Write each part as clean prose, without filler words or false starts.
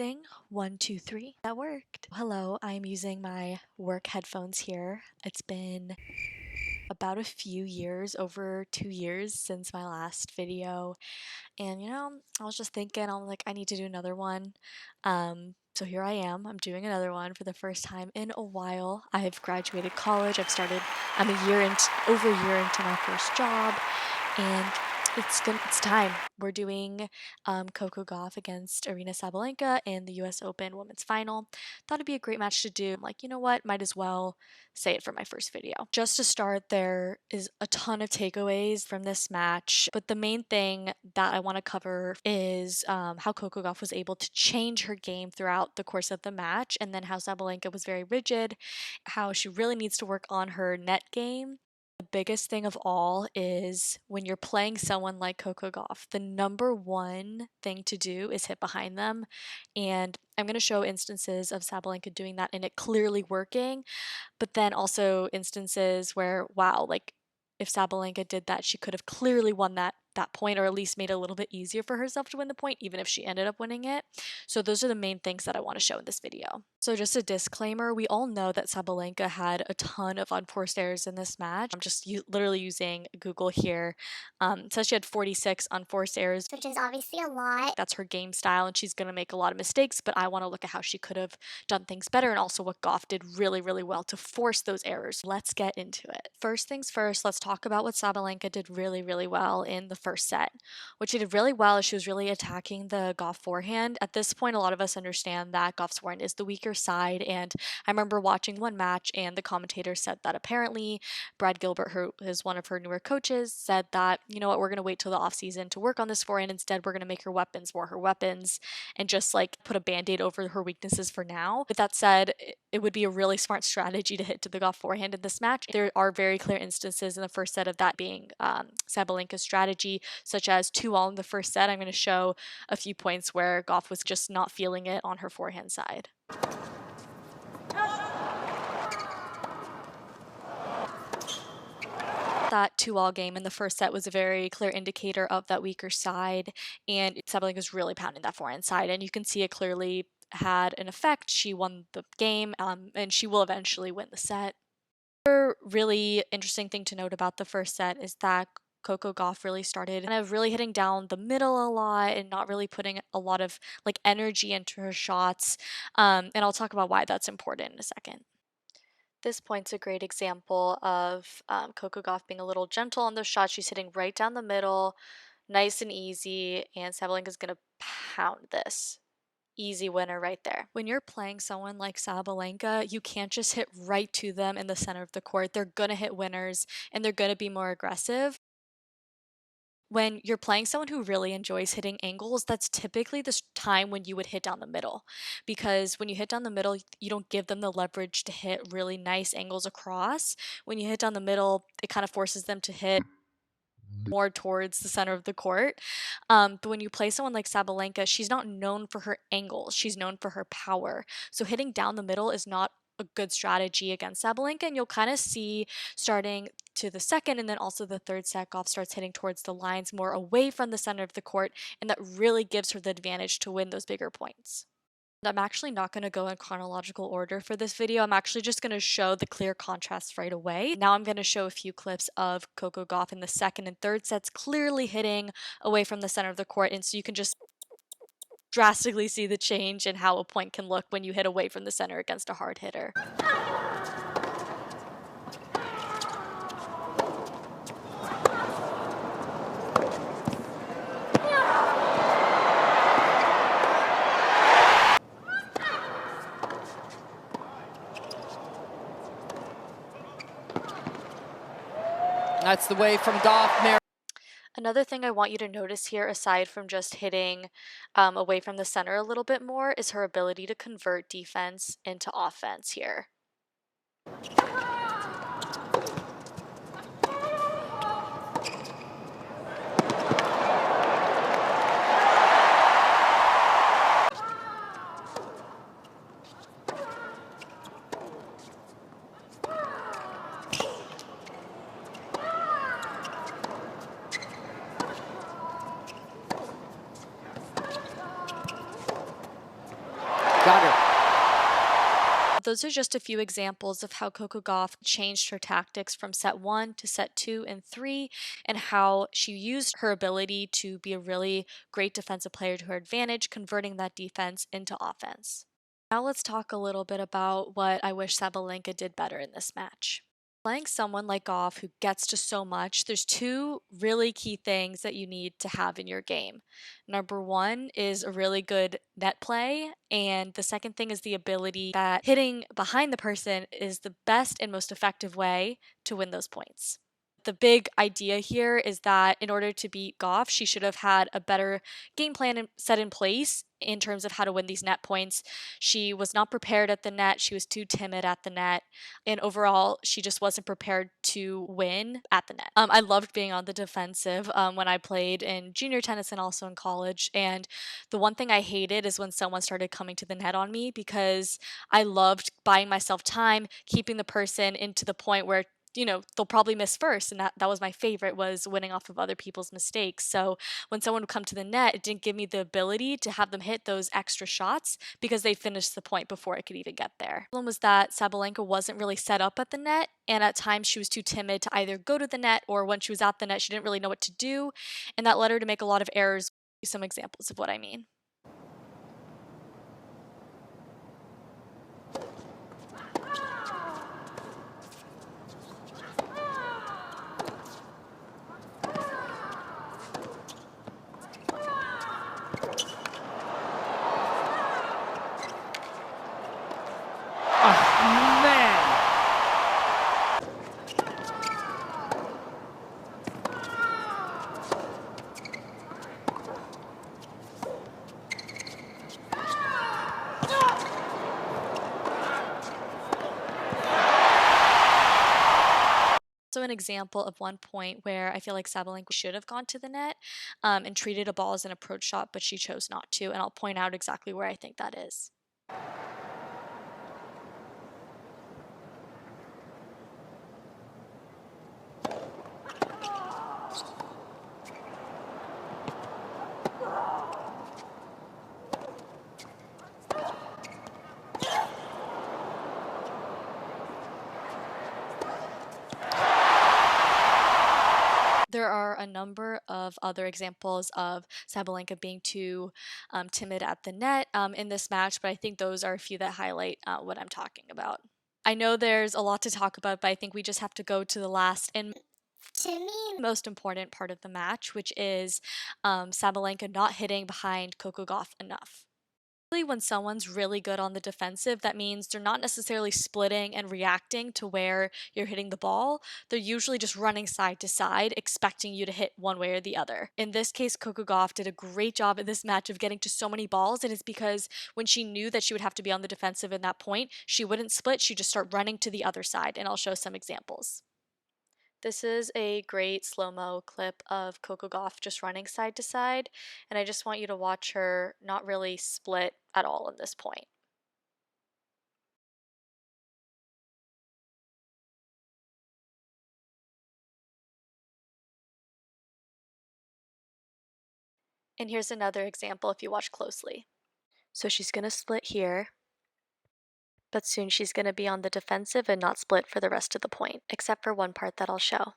Testing. 1, 2, 3. That worked. Hello, I'm using my work headphones here. It's been about a few years, over 2 years since my last video. And I was just thinking, I'm like, I need to do another one. So here I am. I'm doing another one for the first time in a while. I've graduated college. I'm over a year into my first job, and it's time. We're doing Coco Gauff against Aryna Sabalenka in the US Open Women's Final. Thought it'd be a great match to do. I'm like, you know what? Might as well say it for my first video. Just to start, there is a ton of takeaways from this match, but the main thing that I want to cover is how Coco Gauff was able to change her game throughout the course of the match, and then how Sabalenka was very rigid, how she really needs to work on her net game. The biggest thing of all is when you're playing someone like Coco Gauff, the number one thing to do is hit behind them. And I'm going to show instances of Sabalenka doing that and it clearly working, but then also instances where, wow, like if Sabalenka did that, she could have clearly won that point, or at least made it a little bit easier for herself to win the point, even if she ended up winning it. So those are the main things that I want to show in this video. So just a disclaimer, we all know that Sabalenka had a ton of unforced errors in this match. I'm just literally using Google here. It says she had 46 unforced errors, which is obviously a lot. That's her game style, and she's going to make a lot of mistakes, but I want to look at how she could have done things better, and also what Gauff did really, really well to force those errors. Let's get into it. First things first, let's talk about what Sabalenka did really, really well in the first set. What she did really well is she was really attacking the Gauff forehand. At this point, a lot of us understand that Gauff's forehand is the weaker side, and I remember watching one match, and the commentator said that apparently Brad Gilbert, who is one of her newer coaches, said that, you know what, we're going to wait till the offseason to work on this forehand. Instead, we're going to make her weapons more her weapons and just like put a band-aid over her weaknesses for now. With that said, it would be a really smart strategy to hit to the Gauff forehand in this match. There are very clear instances in the first set of that being Sabalenka's strategy, such as 2-all in the first set. I'm going to show a few points where Gauff was just not feeling it on her forehand side. That 2-all game in the first set was a very clear indicator of that weaker side, and Sabalenka was really pounding that forehand side, and you can see it clearly had an effect. She won the game, and she will eventually win the set. Another really interesting thing to note about the first set is that Coco Gauff really started kind of really hitting down the middle a lot and not really putting a lot of like energy into her shots, and I'll talk about why that's important in a second. This point's a great example of Coco Gauff being a little gentle on those shots. She's hitting right down the middle, nice and easy, and Sabalenka's going to pound this. Easy winner right there. When you're playing someone like Sabalenka, you can't just hit right to them in the center of the court. They're going to hit winners, and they're going to be more aggressive. When you're playing someone who really enjoys hitting angles, that's typically the time when you would hit down the middle. Because when you hit down the middle, you don't give them the leverage to hit really nice angles across. When you hit down the middle, it kind of forces them to hit more towards the center of the court. But when you play someone like Sabalenka, she's not known for her angles. She's known for her power. So hitting down the middle is not a good strategy against Sabalenka, and you'll kind of see starting to the second and then also the third set, Gauff starts hitting towards the lines more away from the center of the court, and that really gives her the advantage to win those bigger points. I'm actually not going to go in chronological order for this video. I'm actually just going to show the clear contrast right away. Now I'm going to show a few clips of Coco Gauff in the second and third sets clearly hitting away from the center of the court, and so you can just drastically see the change in how a point can look when you hit away from the center against a hard hitter. That's the way from Gauff. Another thing I want you to notice here, aside from just hitting away from the center a little bit more, is her ability to convert defense into offense here. Those are just a few examples of how Coco Gauff changed her tactics from set 1 to set 2 and 3, and how she used her ability to be a really great defensive player to her advantage, converting that defense into offense. Now let's talk a little bit about what I wish Sabalenka did better in this match. Playing someone like Gauff who gets to so much, there's two really key things that you need to have in your game. Number one is a really good net play, and the second thing is the ability that hitting behind the person is the best and most effective way to win those points. The big idea here is that in order to beat Gauff, she should have had a better game plan set in place in terms of how to win these net points. She was not prepared at the net. She was too timid at the net. And overall, she just wasn't prepared to win at the net. I loved being on the defensive when I played in junior tennis and also in college. And the one thing I hated is when someone started coming to the net on me, because I loved buying myself time, keeping the person into the point where they'll probably miss first, and that was my favorite, was winning off of other people's mistakes. So when someone would come to the net, it didn't give me the ability to have them hit those extra shots because they finished the point before I could even get there. The problem was that Sabalenka wasn't really set up at the net, and at times she was too timid to either go to the net, or when she was at the net, she didn't really know what to do, and that led her to make a lot of errors. Some examples of what I mean. So an example of one point where I feel like Sabalenka should have gone to the net and treated a ball as an approach shot, but she chose not to, and I'll point out exactly where I think that is. There are a number of other examples of Sabalenka being too timid at the net in this match, but I think those are a few that highlight what I'm talking about. I know there's a lot to talk about, but I think we just have to go to the last and to me most important part of the match, which is Sabalenka not hitting behind Coco Gauff enough. When someone's really good on the defensive, that means they're not necessarily splitting and reacting to where you're hitting the ball. They're usually just running side to side, expecting you to hit one way or the other. In this case, Coco Gauff did a great job in this match of getting to so many balls, and it's because when she knew that she would have to be on the defensive in that point, she wouldn't split, she'd just start running to the other side, and I'll show some examples. This is a great slow-mo clip of Coco Gauff just running side to side, and I just want you to watch her not really split at all in this point. And here's another example if you watch closely. So she's going to split here, but soon she's going to be on the defensive and not split for the rest of the point, except for one part that I'll show.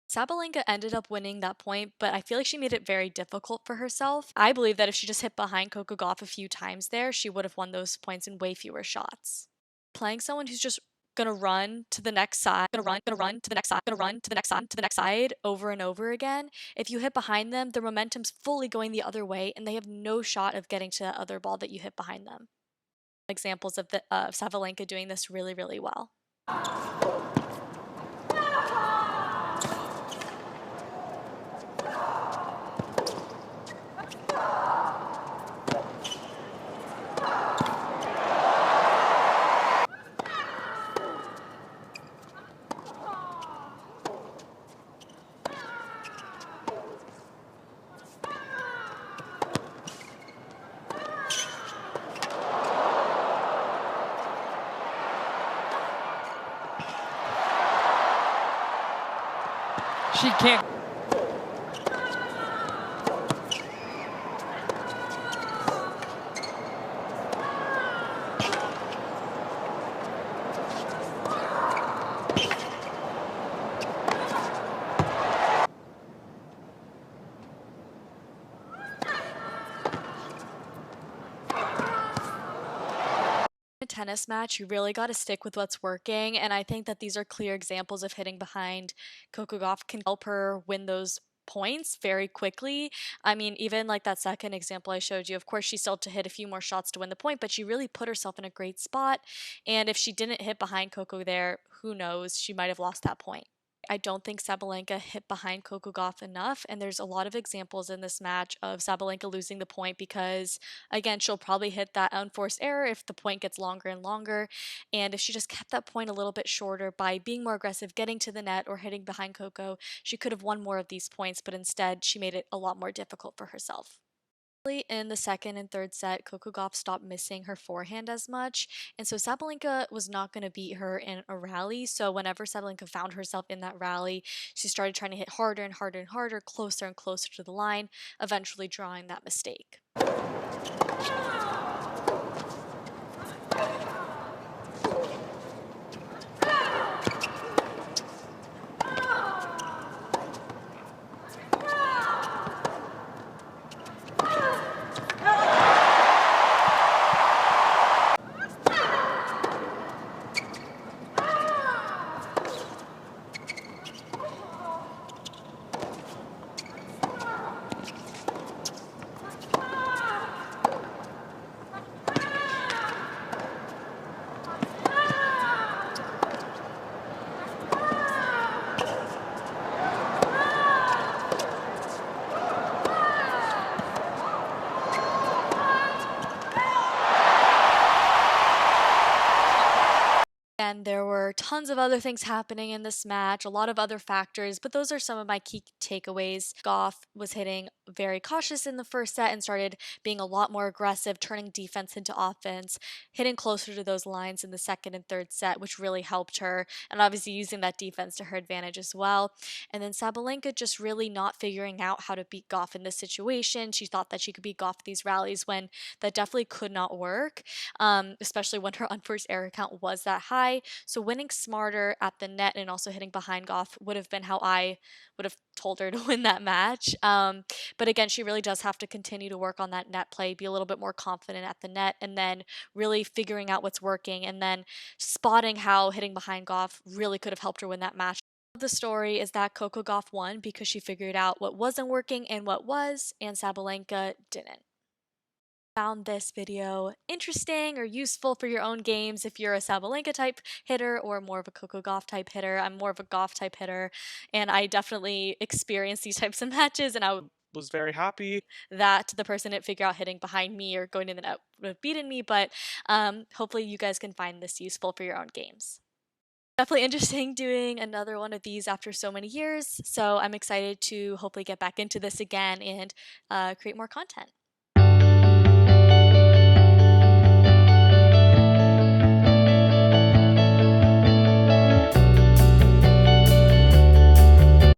Sabalenka ended up winning that point, but I feel like she made it very difficult for herself. I believe that if she just hit behind Coco Gauff a few times there, she would have won those points in way fewer shots. Playing someone who's just gonna run to the next side, gonna run to the next side, gonna run to the next side, to the next side over and over again. If you hit behind them, the momentum's fully going the other way, and they have no shot of getting to that other ball that you hit behind them. Examples of Sabalenka doing this really, really well. She can't. A tennis match, you really got to stick with what's working. And I think that these are clear examples of hitting behind. Coco Gauff can help her win those points very quickly. I mean, even like that second example I showed you, of course, she still had to hit a few more shots to win the point, but she really put herself in a great spot. And if she didn't hit behind Coco there, who knows? She might have lost that point. I don't think Sabalenka hit behind Coco Gauff enough, and there's a lot of examples in this match of Sabalenka losing the point because, again, she'll probably hit that unforced error if the point gets longer and longer, and if she just kept that point a little bit shorter by being more aggressive, getting to the net, or hitting behind Coco, she could have won more of these points, but instead she made it a lot more difficult for herself. In the second and third set, Coco Gauff stopped missing her forehand as much, and so Sabalenka was not going to beat her in a rally. So whenever Sabalenka found herself in that rally, she started trying to hit harder and harder and harder, closer and closer to the line, eventually drawing that mistake. And there were tons of other things happening in this match, a lot of other factors, but those are some of my key takeaways. Gauff was hitting very cautious in the first set and started being a lot more aggressive, turning defense into offense, hitting closer to those lines in the second and third set, which really helped her, and obviously using that defense to her advantage as well. And then Sabalenka just really not figuring out how to beat Gauff in this situation. She thought that she could beat Gauff these rallies when that definitely could not work, especially when her unforced error count was that high. So winning smarter at the net and also hitting behind Gauff would have been how I would have told her to win that match. But again, she really does have to continue to work on that net play, be a little bit more confident at the net, and then really figuring out what's working and then spotting how hitting behind Gauff really could have helped her win that match. The story is that Coco Gauff won because she figured out what wasn't working and what was, and Sabalenka didn't. Found this video interesting or useful for your own games if you're a Sabalenka type hitter or more of a Coco Gauff type hitter. I'm more of a Gauff type hitter, and I definitely experience these types of matches, and I Was very happy. that the person didn't figure out hitting behind me or going to the net would have beaten me, but hopefully you guys can find this useful for your own games. Definitely interesting doing another one of these after so many years, so I'm excited to hopefully get back into this again and create more content.